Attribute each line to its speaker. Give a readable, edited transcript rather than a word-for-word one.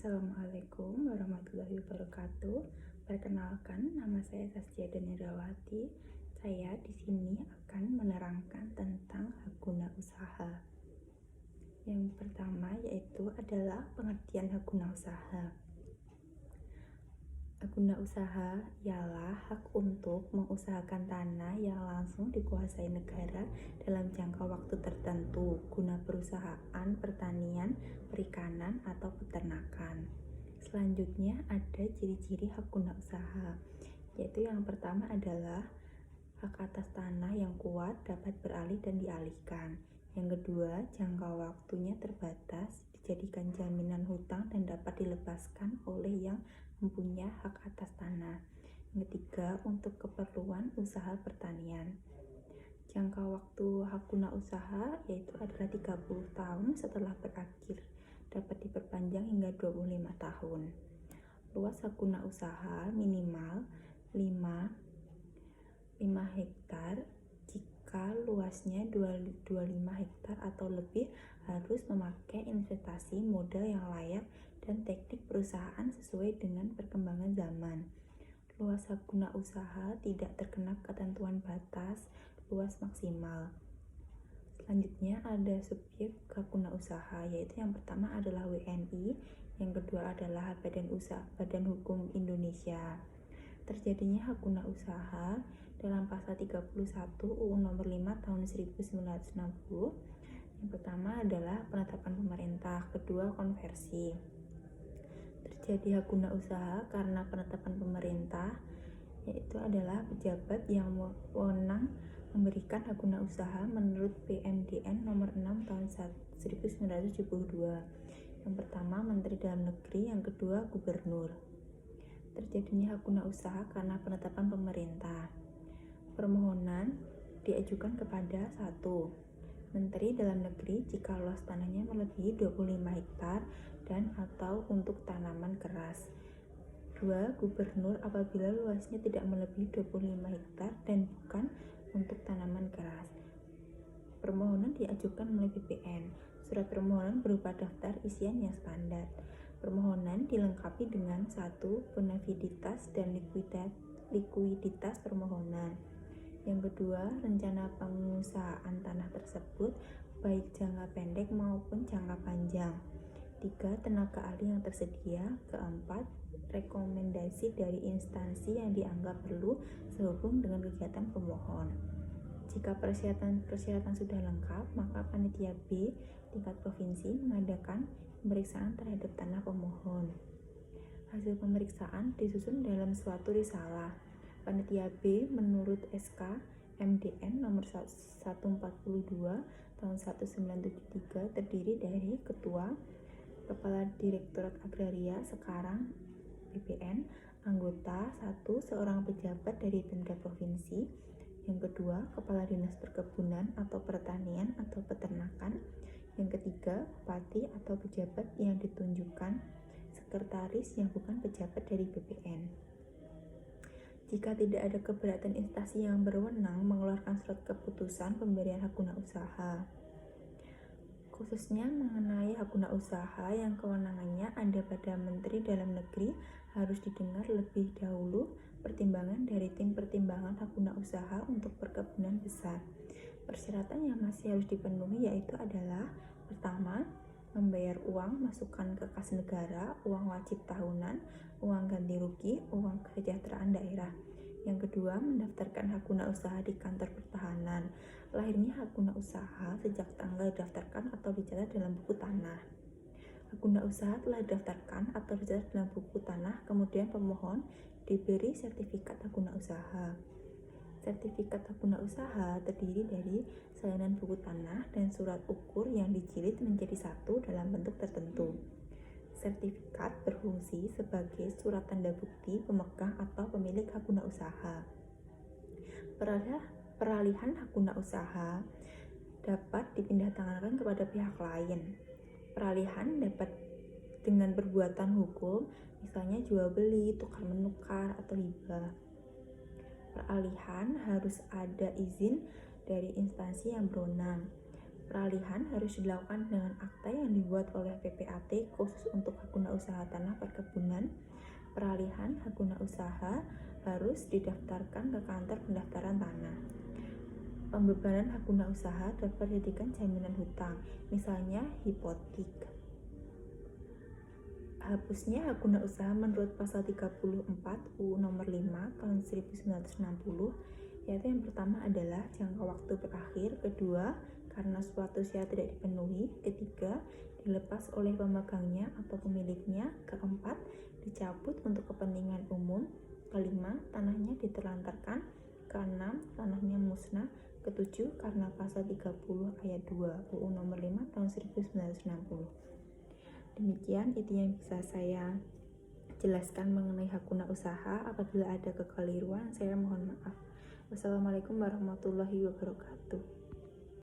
Speaker 1: Assalamualaikum warahmatullahi wabarakatuh. Perkenalkan, nama saya Sastia Danidrawati. Saya di sini akan menerangkan tentang hak guna usaha. Yang pertama yaitu adalah pengertian hak guna usaha. Hak guna usaha ialah hak untuk mengusahakan tanah yang langsung dikuasai negara dalam jangka waktu tertentu guna perusahaan pertanian, perikanan, atau peternakan. Selanjutnya ada ciri-ciri hak guna usaha, yaitu yang pertama adalah hak atas tanah yang kuat dapat beralih dan dialihkan. Yang kedua, jangka waktunya terbatas, dijadikan jaminan hutang dan dapat dilepaskan oleh yang mempunyai hak atas tanah. Yang ketiga, untuk keperluan usaha pertanian. Jangka waktu hak guna usaha yaitu adalah 30 tahun setelah berakhir, dapat diperpanjang hingga 25 tahun. Luas hak guna usaha minimal 5 hektar. Jika luasnya 25 hektar atau lebih, harus memakai investasi modal yang layak dan teknik perusahaan sesuai dengan perkembangan zaman. Luas hak guna usaha tidak terkena ketentuan batas luas maksimal. Selanjutnya ada subjek hak guna usaha, yaitu yang pertama adalah WNI, yang kedua adalah Badan Hukum Indonesia. Terjadinya hak guna usaha dalam pasal 31 UU nomor 5 tahun 1960. Yang pertama adalah penetapan pemerintah, kedua konversi. Terjadi hak guna usaha karena penetapan pemerintah, yaitu adalah pejabat yang wewenang memberikan hak guna usaha menurut PMDN nomor 6 tahun 1972. Yang pertama Menteri Dalam Negeri, yang kedua Gubernur. Terjadinya hak guna usaha karena penetapan pemerintah. Permohonan diajukan kepada 1. Menteri Dalam Negeri jika luas tanahnya melebihi 25 hektar dan atau untuk tanaman keras. 2. Gubernur apabila luasnya tidak melebihi 25 hektar dan bukan untuk tanaman keras. Permohonan diajukan melalui BPN. Surat permohonan berupa daftar isian yang standar. Permohonan dilengkapi dengan 1. Bonafide dan likuiditas permohonan. Yang kedua, rencana pengusahaan tanah tersebut baik jangka pendek maupun jangka panjang. 3. Tenaga ahli yang tersedia. Keempat, rekomendasi dari instansi yang dianggap perlu sehubung dengan kegiatan pemohon. Jika persyaratan sudah lengkap, maka panitia B tingkat provinsi mengadakan pemeriksaan terhadap tanah pemohon. Hasil pemeriksaan disusun dalam suatu risalah. Panitia B menurut SK MDN nomor 142 tahun 1973 terdiri dari ketua, kepala Direktorat Agraria sekarang BPN, anggota 1 seorang pejabat dari Pemda provinsi, yang kedua kepala dinas perkebunan atau pertanian atau peternakan, yang ketiga bupati atau pejabat yang ditunjukkan, sekretaris yang bukan pejabat dari BPN. Jika tidak ada keberatan instansi yang berwenang mengeluarkan surat keputusan pemberian hak guna usaha, khususnya mengenai hak guna usaha yang kewenangannya ada pada Menteri Dalam Negeri, harus didengar lebih dahulu pertimbangan dari tim pertimbangan hak guna usaha untuk perkebunan besar. Persyaratan yang masih harus dipenuhi yaitu adalah pertama, membayar uang masukan ke kas negara, uang wajib tahunan, uang ganti rugi, uang kesejahteraan daerah. Yang kedua, mendaftarkan hak guna usaha di kantor pertahanan. Lahirnya hak guna usaha sejak tanggal didaftarkan atau dicatat dalam buku tanah. Hak guna usaha telah didaftarkan atau dicatat dalam buku tanah, kemudian pemohon diberi sertifikat hak guna usaha. Sertifikat hak guna usaha terdiri dari salinan buku tanah dan surat ukur yang dijilid menjadi satu dalam bentuk tertentu. Sertifikat berfungsi sebagai surat tanda bukti pemegang atau pemilik hak guna usaha. Peralihan hak guna usaha dapat dipindahtangankan kepada pihak lain. Peralihan dapat dengan perbuatan hukum, misalnya jual beli, tukar menukar, atau hibah. Peralihan harus ada izin dari instansi yang berwenang. Peralihan harus dilakukan dengan akta yang dibuat oleh PPAT khusus untuk hak guna usaha tanah perkebunan. Peralihan hak guna usaha harus didaftarkan ke kantor pendaftaran tanah. Pembebanan hak guna usaha dapat dijadikan jaminan hutang, misalnya hipotek. Hapusnya hak guna usaha menurut pasal 34 UU nomor 5 tahun 1960, yaitu yang pertama adalah jangka waktu berakhir, kedua karena suatu syarat tidak dipenuhi, ketiga dilepas oleh pemegangnya atau pemiliknya, keempat dicabut untuk kepentingan umum, kelima tanahnya diterlantarkan, keenam tanahnya musnah, ketujuh karena pasal 30 ayat 2 UU nomor 5 tahun 1960. Demikian itu yang bisa saya jelaskan mengenai hak guna usaha. Apabila ada kekeliruan, saya mohon maaf. Wassalamualaikum warahmatullahi wabarakatuh.